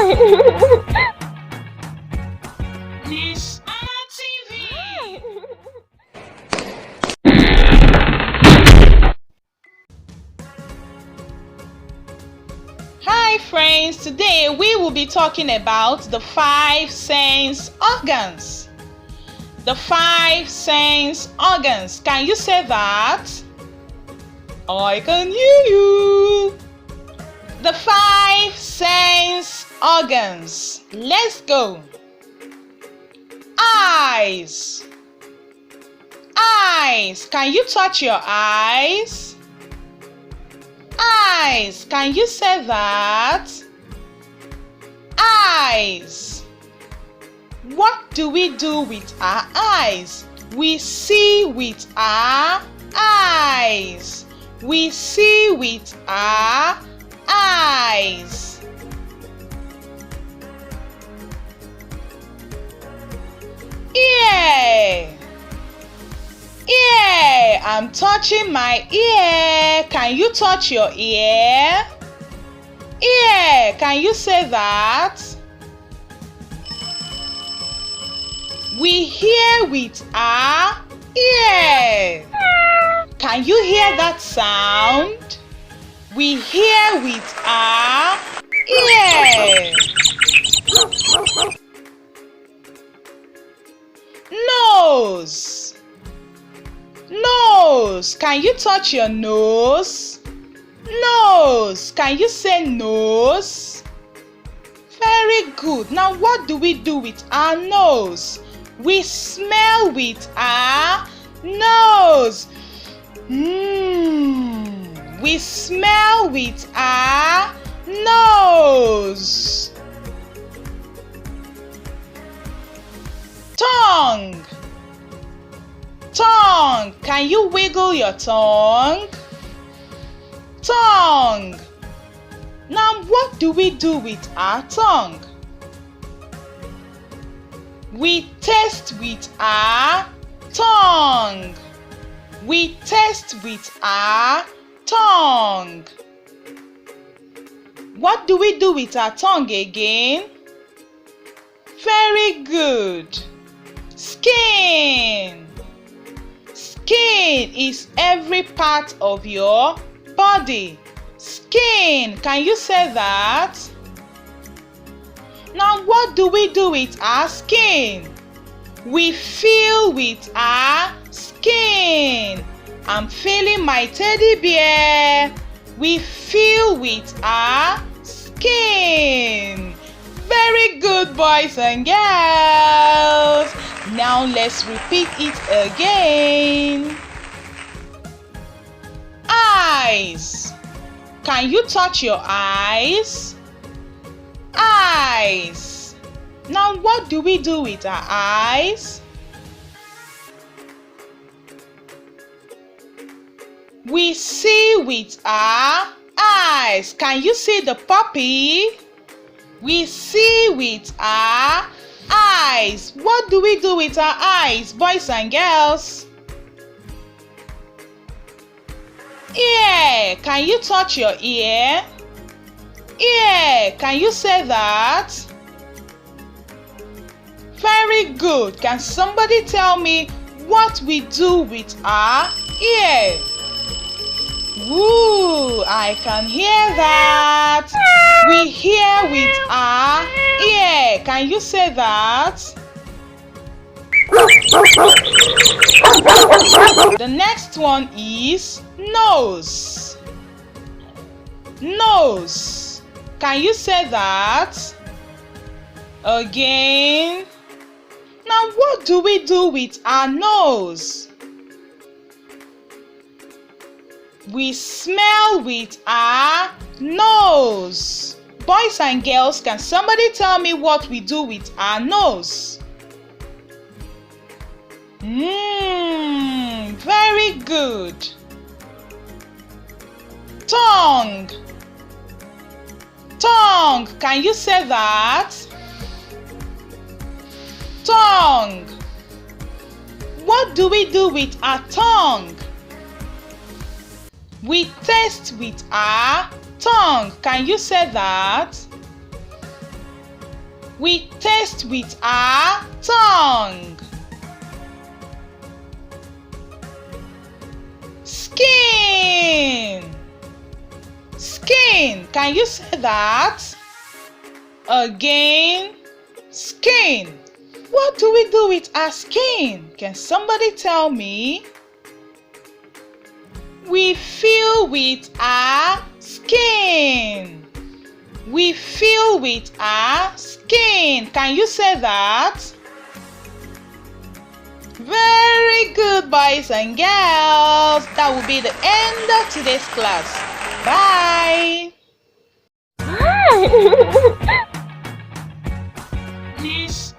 Ness-ana TV. Hi friends, today we will be talking about the 5 sense organs. The 5 sense organs. Can you say that? I can hear you. The 5 sense organs. Let's go. Eyes. Eyes. Can you touch your eyes? Eyes. Can you say that? Eyes. What do we do with our eyes? We see with our eyes. We see with our eyes. Ear. Ear. I'm touching my ear. Can you touch your ear? Ear. Can you say that? We hear with our ear. Can you hear that sound? We hear with our ear. Nose. Nose. Can you touch your nose? Nose. Can you say nose? Very good. Now what do we do with our nose? We smell with our nose. We smell with our nose. Tongue. Tongue. Can you wiggle your tongue? Tongue. Now what do we do with our tongue? We taste with our tongue. We taste with our tongue. What do we do with our tongue again? Very good. Skin. Skin is every part of your body. Skin. Can you say that? Now what do we do with our skin? We feel with our skin. I'm feeling my teddy bear. We feel with our skin. Very good, boys and girls. Now let's repeat it again. Eyes. Can you touch your eyes? Eyes. Now what do we do with our eyes? We see with our eyes. Can you see the puppy? We see with our eyes. What do we do with our eyes, boys and girls? Ear. Can you touch your ear? Ear. Can you say that? Very good. Can somebody tell me what we do with our ear? Woo! I can hear that. We hear with our ear. Can you say that? The next one is nose. Nose. Can you say that? Again. Now what do we do with our nose? We smell with our nose. Boys and girls, can somebody tell me what we do with our nose? Very good. Tongue. Tongue. Can you say that? Tongue. What do we do with our tongue? We taste with our tongue. Can you say that? We taste with our tongue. Skin. Skin. Can you say that? Again. Skin. What do we do with our skin? Can somebody tell me? We feel with our skin. We feel with our skin. Can you say that? Very good, boys and girls. That will be the end of today's class. Bye. Please